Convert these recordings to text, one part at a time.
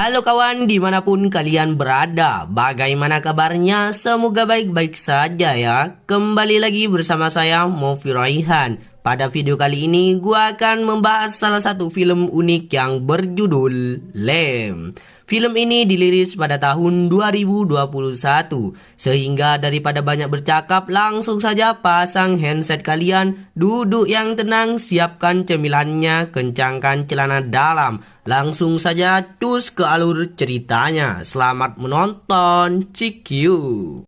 Halo kawan, dimanapun kalian berada, bagaimana kabarnya? Semoga baik-baik saja ya. Kembali lagi bersama saya, Mofi Raihan. Pada video kali ini, gua akan membahas salah satu film unik yang berjudul Lem. Film ini dirilis pada tahun 2021. Sehingga daripada banyak bercakap, langsung saja pasang handset kalian, duduk yang tenang, siapkan cemilannya, kencangkan celana dalam. Langsung saja cus ke alur ceritanya. Selamat menonton, cikiu.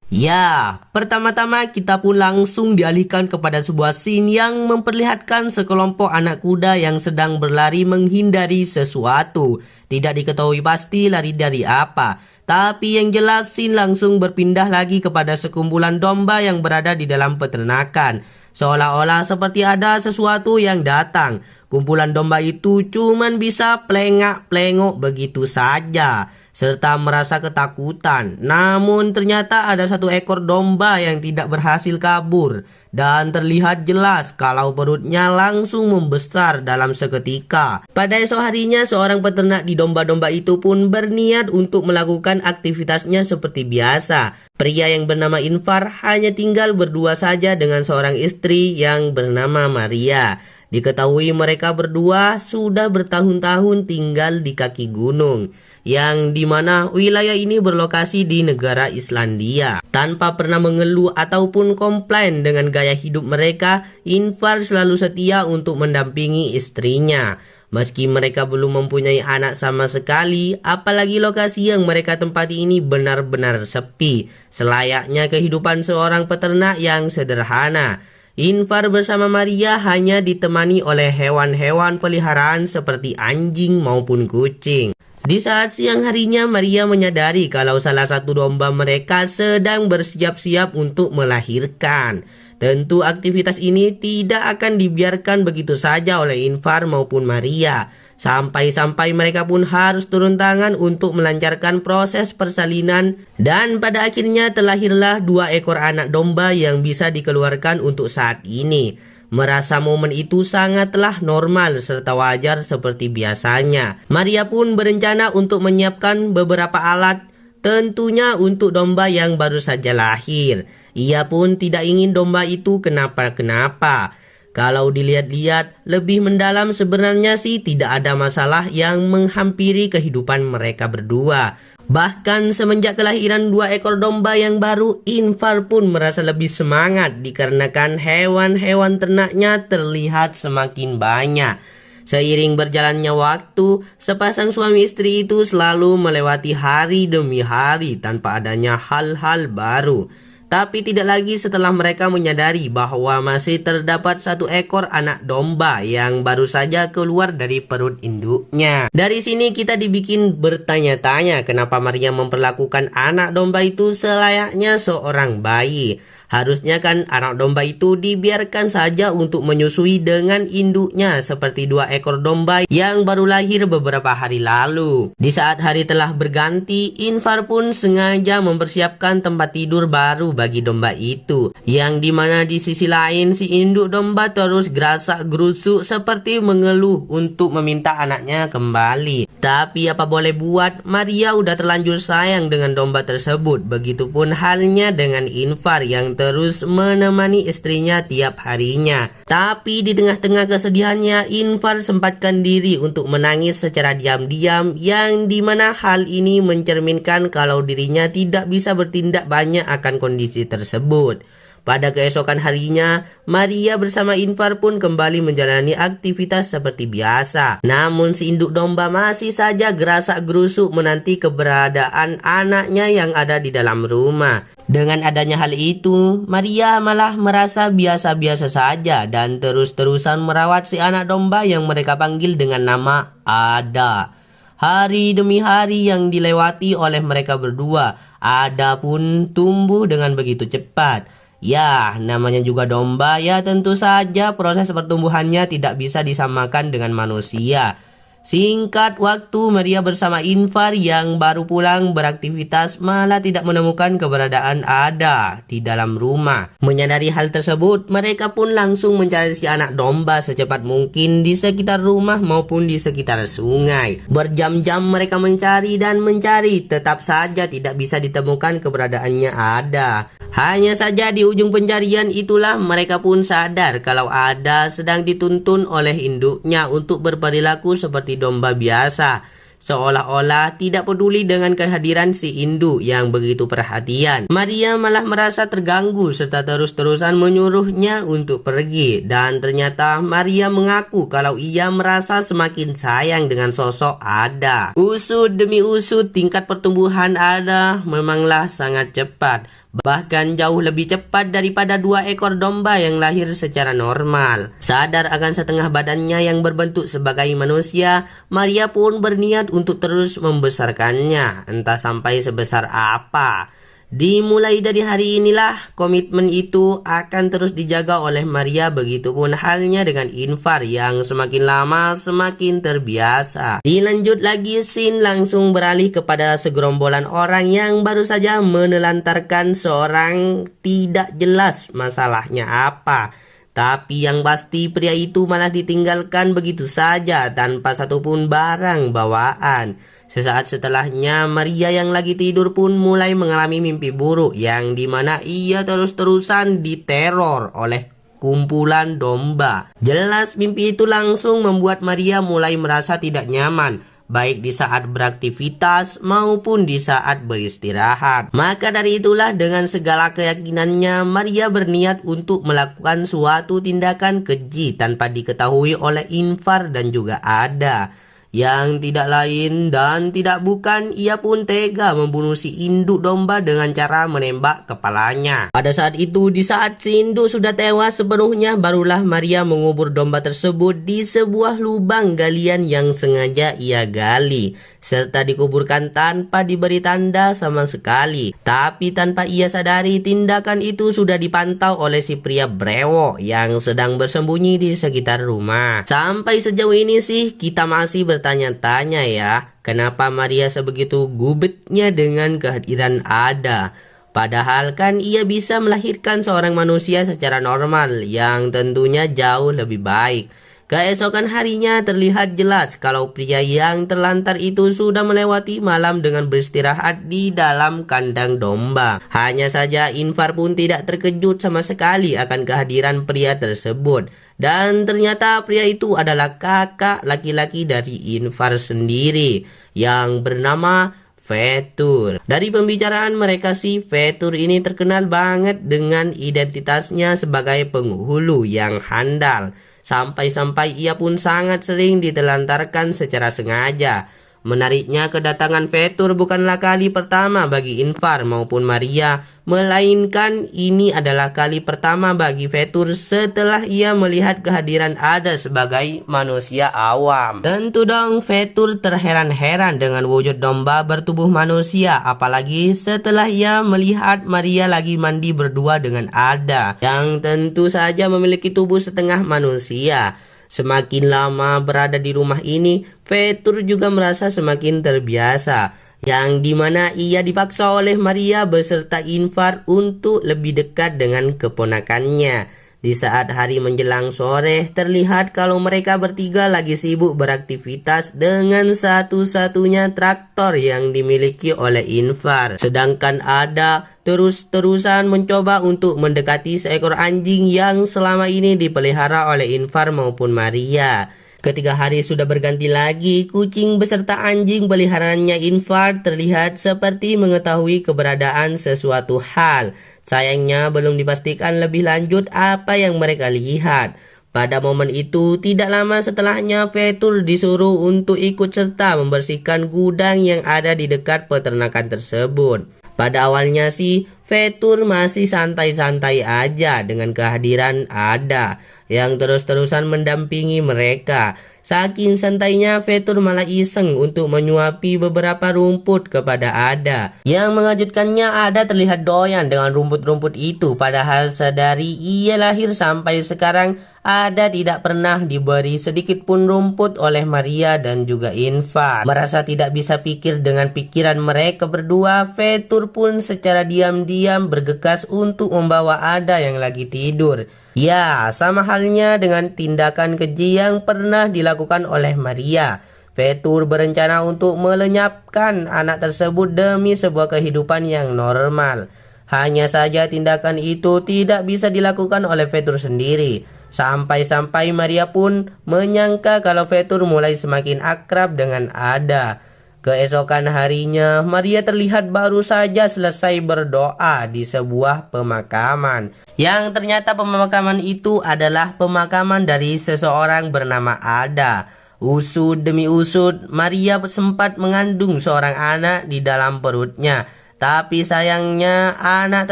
Ya, pertama-tama kita pun langsung dialihkan kepada sebuah scene yang memperlihatkan sekelompok anak kuda yang sedang berlari menghindari sesuatu. Tidak diketahui pasti lari dari apa, tapi yang jelas scene langsung berpindah lagi kepada sekumpulan domba yang berada di dalam peternakan. Seolah-olah seperti ada sesuatu yang datang. Kumpulan domba itu cuman bisa plengak-plengok begitu saja, serta merasa ketakutan. Namun ternyata ada satu ekor domba yang tidak berhasil kabur, dan terlihat jelas kalau perutnya langsung membesar dalam seketika. Pada esok harinya, seorang peternak di domba-domba itu pun berniat untuk melakukan aktivitasnya seperti biasa. Pria yang bernama Infar hanya tinggal berdua saja dengan seorang istri yang bernama Maria. Diketahui mereka berdua sudah bertahun-tahun tinggal di kaki gunung, yang dimana wilayah ini berlokasi di negara Islandia. Tanpa pernah mengeluh ataupun komplain dengan gaya hidup mereka, Infar selalu setia untuk mendampingi istrinya. Meski mereka belum mempunyai anak sama sekali, apalagi lokasi yang mereka tempati ini benar-benar sepi, selayaknya kehidupan seorang peternak yang sederhana. Infar bersama Maria hanya ditemani oleh hewan-hewan peliharaan seperti anjing maupun kucing. Di saat siang harinya, Maria menyadari kalau salah satu domba mereka sedang bersiap-siap untuk melahirkan. Tentu aktivitas ini tidak akan dibiarkan begitu saja oleh Infar maupun Maria. Sampai-sampai mereka pun harus turun tangan untuk melancarkan proses persalinan. Dan pada akhirnya terlahirlah 2 ekor anak domba yang bisa dikeluarkan untuk saat ini. Merasa momen itu sangatlah normal serta wajar seperti biasanya. Maria pun berencana untuk menyiapkan beberapa alat, tentunya untuk domba yang baru saja lahir. Ia pun tidak ingin domba itu kenapa-kenapa. Kalau dilihat-lihat lebih mendalam, sebenarnya sih tidak ada masalah yang menghampiri kehidupan mereka berdua. Bahkan semenjak kelahiran 2 ekor domba yang baru, Infar pun merasa lebih semangat dikarenakan hewan-hewan ternaknya terlihat semakin banyak. Seiring berjalannya waktu, sepasang suami istri itu selalu melewati hari demi hari tanpa adanya hal-hal baru. Tapi tidak lagi setelah mereka menyadari bahwa masih terdapat 1 ekor anak domba yang baru saja keluar dari perut induknya. Dari sini kita dibikin bertanya-tanya kenapa Maria memperlakukan anak domba itu selayaknya seorang bayi. Harusnya kan anak domba itu dibiarkan saja untuk menyusui dengan induknya seperti 2 ekor domba yang baru lahir beberapa hari lalu. Di saat hari telah berganti, Infar pun sengaja mempersiapkan tempat tidur baru bagi domba itu, yang dimana di sisi lain si induk domba terus gerasak-gerusuk seperti mengeluh untuk meminta anaknya kembali. Tapi apa boleh buat, Maria udah terlanjur sayang dengan domba tersebut. Begitupun halnya dengan Infar yang terus menemani istrinya tiap harinya. Tapi di tengah-tengah kesedihannya, Infar sempatkan diri untuk menangis secara diam-diam, yang dimana hal ini mencerminkan kalau dirinya tidak bisa bertindak banyak akan kondisi tersebut. Pada keesokan harinya, Maria bersama Infar pun kembali menjalani aktivitas seperti biasa. Namun si induk domba masih saja gerasak-gerusuk menanti keberadaan anaknya yang ada di dalam rumah. Dengan adanya hal itu, Maria malah merasa biasa-biasa saja dan terus-terusan merawat si anak domba yang mereka panggil dengan nama Ada. Hari demi hari yang dilewati oleh mereka berdua, Ada pun tumbuh dengan begitu cepat. Ya, namanya juga domba, ya tentu saja proses pertumbuhannya tidak bisa disamakan dengan manusia. Singkat waktu, Maria bersama Infar yang baru pulang beraktivitas malah tidak menemukan keberadaan Ada di dalam rumah. Menyadari hal tersebut, mereka pun langsung mencari si anak domba secepat mungkin di sekitar rumah maupun di sekitar sungai. Berjam-jam mereka mencari dan mencari, tetap saja tidak bisa ditemukan keberadaannya Ada. Hanya saja di ujung pencarian itulah mereka pun sadar kalau Ada sedang dituntun oleh induknya untuk berperilaku seperti domba biasa, seolah-olah tidak peduli dengan kehadiran si induk yang begitu perhatian. Maria malah merasa terganggu serta terus-terusan menyuruhnya untuk pergi, dan ternyata Maria mengaku kalau ia merasa semakin sayang dengan sosok Ada. Usut demi usut, tingkat pertumbuhan Ada memanglah sangat cepat. Bahkan jauh lebih cepat daripada 2 ekor domba yang lahir secara normal. Sadar akan setengah badannya yang berbentuk sebagai manusia, Maria pun berniat untuk terus membesarkannya, entah sampai sebesar apa. Dimulai dari hari inilah komitmen itu akan terus dijaga oleh Maria, begitupun halnya dengan Infar yang semakin lama semakin terbiasa. Dilanjut lagi, scene langsung beralih kepada segerombolan orang yang baru saja menelantarkan seorang tidak jelas masalahnya apa. Tapi yang pasti pria itu malah ditinggalkan begitu saja tanpa satupun barang bawaan. Sesaat setelahnya, Maria yang lagi tidur pun mulai mengalami mimpi buruk yang dimana ia terus-terusan diteror oleh kumpulan domba. Jelas mimpi itu langsung membuat Maria mulai merasa tidak nyaman, baik di saat beraktivitas maupun di saat beristirahat. Maka dari itulah dengan segala keyakinannya, Maria berniat untuk melakukan suatu tindakan keji tanpa diketahui oleh Infar dan juga Ada. Yang tidak lain dan tidak bukan, ia pun tega membunuh si induk domba dengan cara menembak kepalanya. Pada saat itu, di saat si induk sudah tewas sepenuhnya, barulah Maria mengubur domba tersebut di sebuah lubang galian yang sengaja ia gali, serta dikuburkan tanpa diberi tanda sama sekali. Tapi tanpa ia sadari, tindakan itu sudah dipantau oleh si pria brewok yang sedang bersembunyi di sekitar rumah. Sampai sejauh ini sih kita masih bertanya-tanya ya, kenapa Maria sebegitu gubetnya dengan kehadiran Ada. Padahal kan ia bisa melahirkan seorang manusia secara normal yang tentunya jauh lebih baik. Keesokan harinya terlihat jelas kalau pria yang terlantar itu sudah melewati malam dengan beristirahat di dalam kandang domba. Hanya saja Infar pun tidak terkejut sama sekali akan kehadiran pria tersebut. Dan ternyata pria itu adalah kakak laki-laki dari Infar sendiri yang bernama Vetur. Dari pembicaraan mereka sih, Vetur ini terkenal banget dengan identitasnya sebagai penghulu yang handal. Sampai-sampai ia pun sangat sering ditelantarkan secara sengaja. Menariknya, kedatangan Vetur bukanlah kali pertama bagi Infar maupun Maria, melainkan ini adalah kali pertama bagi Vetur setelah ia melihat kehadiran Ada sebagai manusia awam. Tentu dong Vetur terheran-heran dengan wujud domba bertubuh manusia, apalagi setelah ia melihat Maria lagi mandi berdua dengan Ada yang tentu saja memiliki tubuh setengah manusia. Semakin lama berada di rumah ini, Vetur juga merasa semakin terbiasa, yang dimana ia dipaksa oleh Maria beserta Infar untuk lebih dekat dengan keponakannya. Di saat hari menjelang sore, terlihat kalau mereka bertiga lagi sibuk beraktivitas dengan satu-satunya traktor yang dimiliki oleh Infar. Sedangkan Ada terus-terusan mencoba untuk mendekati seekor anjing yang selama ini dipelihara oleh Infar maupun Maria. Ketika hari sudah berganti lagi, kucing beserta anjing peliharaannya Infar terlihat seperti mengetahui keberadaan sesuatu hal. Sayangnya belum dipastikan lebih lanjut apa yang mereka lihat. Pada momen itu, tidak lama setelahnya Vetur disuruh untuk ikut serta membersihkan gudang yang ada di dekat peternakan tersebut. Pada awalnya sih, Vetur masih santai-santai aja dengan kehadiran Ada yang terus-terusan mendampingi mereka. Saking santainya, Vetur malah iseng untuk menyuapi beberapa rumput kepada Ada. Yang mengejutkannya, Ada terlihat doyan dengan rumput-rumput itu, padahal sadari ia lahir sampai sekarang Ada tidak pernah diberi sedikit pun rumput oleh Maria dan juga Infar. Merasa tidak bisa pikir dengan pikiran mereka berdua, Vetur pun secara diam-diam bergegas untuk membawa Ada yang lagi tidur. Ya, sama halnya dengan tindakan keji yang pernah dilakukan oleh Maria. Vetur berencana untuk melenyapkan anak tersebut demi sebuah kehidupan yang normal. Hanya saja tindakan itu tidak bisa dilakukan oleh Vetur sendiri. Sampai-sampai Maria pun menyangka kalau Vetur mulai semakin akrab dengan Ada. Keesokan harinya, Maria terlihat baru saja selesai berdoa di sebuah pemakaman. Yang ternyata pemakaman itu adalah pemakaman dari seseorang bernama Ada. Usut demi usut, Maria sempat mengandung seorang anak di dalam perutnya. Tapi sayangnya anak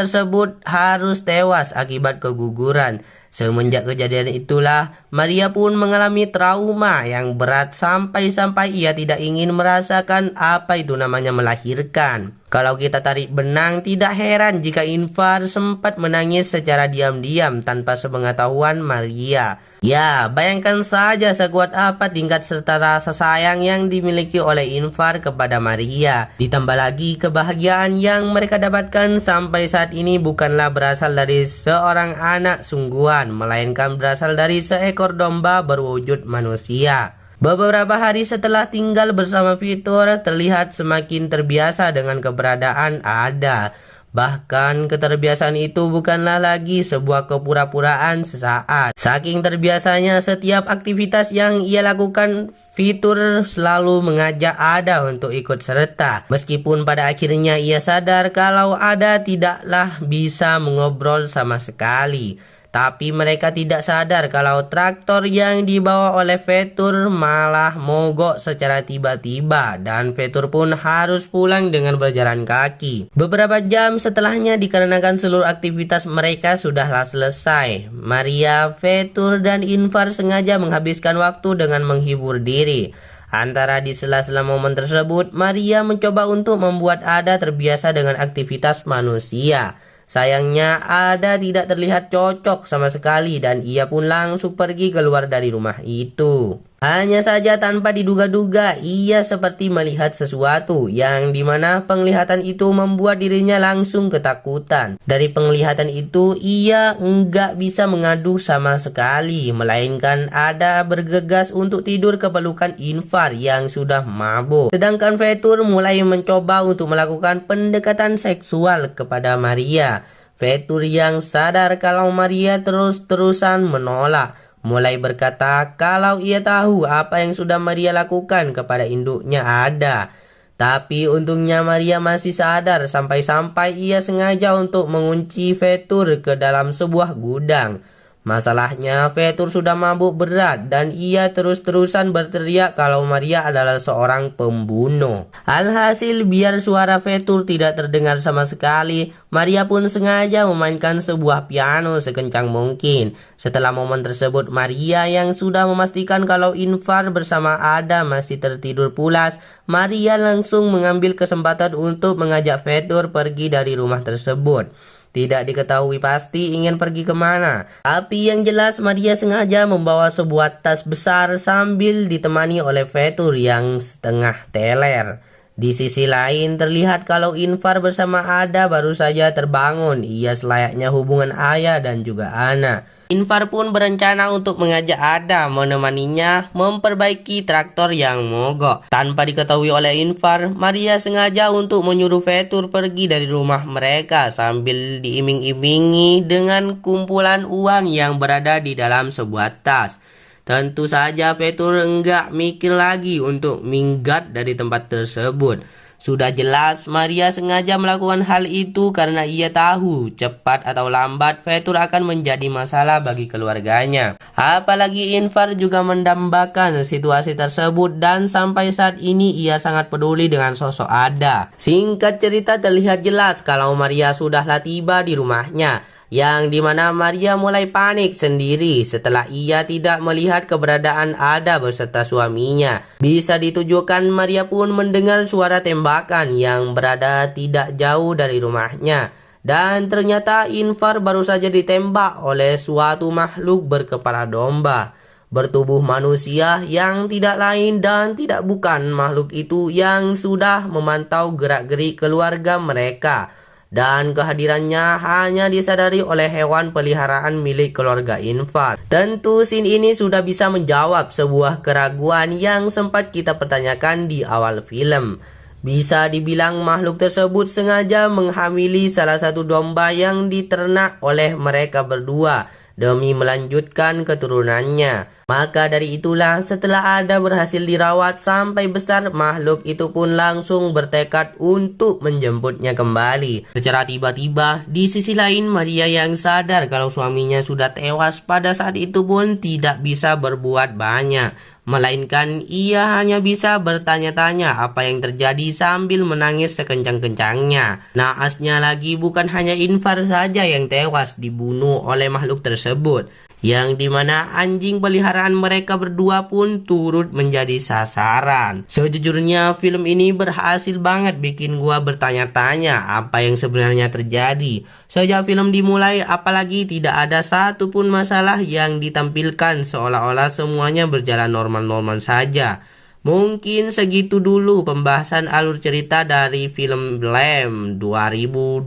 tersebut harus tewas akibat keguguran. Semenjak kejadian itulah, Maria pun mengalami trauma yang berat sampai-sampai ia tidak ingin merasakan apa itu namanya melahirkan. Kalau kita tarik benang, tidak heran jika Infar sempat menangis secara diam-diam tanpa sepengetahuan Maria. Ya, bayangkan saja sekuat apa tingkat serta rasa sayang yang dimiliki oleh Infar kepada Maria. Ditambah lagi kebahagiaan yang mereka dapatkan sampai saat ini bukanlah berasal dari seorang anak sungguhan, melainkan berasal dari seekor domba berwujud manusia. Beberapa hari setelah tinggal bersama Vetur, terlihat semakin terbiasa dengan keberadaan Ada. Bahkan keterbiasaan itu bukanlah lagi sebuah kepura-puraan sesaat. Saking terbiasanya setiap aktivitas yang ia lakukan, Vetur selalu mengajak Ada untuk ikut serta. Meskipun pada akhirnya ia sadar kalau Ada tidaklah bisa mengobrol sama sekali. Tapi mereka tidak sadar kalau traktor yang dibawa oleh Vetur malah mogok secara tiba-tiba dan Vetur pun harus pulang dengan berjalan kaki. Beberapa jam setelahnya dikarenakan seluruh aktivitas mereka sudahlah selesai. Maria, Vetur, dan Infar sengaja menghabiskan waktu dengan menghibur diri. Antara di sela-sela momen tersebut, Maria mencoba untuk membuat Ada terbiasa dengan aktivitas manusia. Sayangnya Ada tidak terlihat cocok sama sekali dan ia pun langsung pergi keluar dari rumah itu. Hanya saja tanpa diduga-duga ia seperti melihat sesuatu yang dimana penglihatan itu membuat dirinya langsung ketakutan. Dari penglihatan itu ia enggak bisa mengadu sama sekali, melainkan Ada bergegas untuk tidur ke pelukan Infar yang sudah mabuk. Sedangkan Vetur mulai mencoba untuk melakukan pendekatan seksual kepada Maria. Vetur yang sadar kalau Maria terus-terusan menolak, mulai berkata kalau ia tahu apa yang sudah Maria lakukan kepada induknya Ada. Tapi untungnya Maria masih sadar sampai-sampai ia sengaja untuk mengunci Vetur ke dalam sebuah gudang. Masalahnya Vetur sudah mabuk berat dan ia terus-terusan berteriak kalau Maria adalah seorang pembunuh. Alhasil biar suara Vetur tidak terdengar sama sekali, Maria pun sengaja memainkan sebuah piano sekencang mungkin. Setelah momen tersebut, Maria yang sudah memastikan kalau Infar bersama Ada masih tertidur pulas, Maria langsung mengambil kesempatan untuk mengajak Vetur pergi dari rumah tersebut. Tidak diketahui pasti ingin pergi kemana. Tapi yang jelas Maria sengaja membawa sebuah tas besar sambil ditemani oleh Vetur yang setengah teler. Di sisi lain terlihat kalau Infar bersama Ada baru saja terbangun. Ia selayaknya hubungan ayah dan juga anak. Infar pun berencana untuk mengajak Ada menemaninya memperbaiki traktor yang mogok. Tanpa diketahui oleh Infar, Maria sengaja untuk menyuruh Vetur pergi dari rumah mereka sambil diiming-imingi dengan kumpulan uang yang berada di dalam sebuah tas. Tentu saja Vetur enggak mikir lagi untuk minggat dari tempat tersebut. Sudah jelas Maria sengaja melakukan hal itu karena ia tahu cepat atau lambat Vetur akan menjadi masalah bagi keluarganya. Apalagi Infar juga mendambakan situasi tersebut dan sampai saat ini ia sangat peduli dengan sosok Ada. Singkat cerita terlihat jelas kalau Maria sudahlah tiba di rumahnya, yang dimana Maria mulai panik sendiri setelah ia tidak melihat keberadaan Ada beserta suaminya. Bisa ditujukan Maria pun mendengar suara tembakan yang berada tidak jauh dari rumahnya. Dan ternyata Infar baru saja ditembak oleh suatu makhluk berkepala domba, bertubuh manusia yang tidak lain dan tidak bukan makhluk itu yang sudah memantau gerak-gerik keluarga mereka. Dan kehadirannya hanya disadari oleh hewan peliharaan milik keluarga Infar. Tentu scene ini sudah bisa menjawab sebuah keraguan yang sempat kita pertanyakan di awal film. Bisa dibilang makhluk tersebut sengaja menghamili salah satu domba yang diternak oleh mereka berdua demi melanjutkan keturunannya. Maka dari itulah setelah Ada berhasil dirawat sampai besar, makhluk itu pun langsung bertekad untuk menjemputnya kembali. Secara tiba-tiba, di sisi lain Maria yang sadar kalau suaminya sudah tewas pada saat itu pun tidak bisa berbuat banyak. Melainkan ia hanya bisa bertanya-tanya apa yang terjadi sambil menangis sekencang-kencangnya. Naasnya lagi bukan hanya Infar saja yang tewas dibunuh oleh makhluk tersebut, yang dimana anjing peliharaan mereka berdua pun turut menjadi sasaran. Sejujurnya film ini berhasil banget bikin gua bertanya-tanya apa yang sebenarnya terjadi. Sejak film dimulai, apalagi tidak ada satupun masalah yang ditampilkan, seolah-olah semuanya berjalan normal-normal saja. Mungkin segitu dulu pembahasan alur cerita dari film Lamb 2021.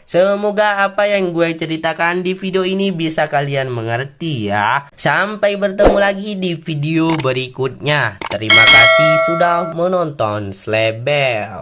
Semoga apa yang gue ceritakan di video ini bisa kalian mengerti ya. Sampai bertemu lagi di video berikutnya. Terima kasih sudah menonton. Slebel.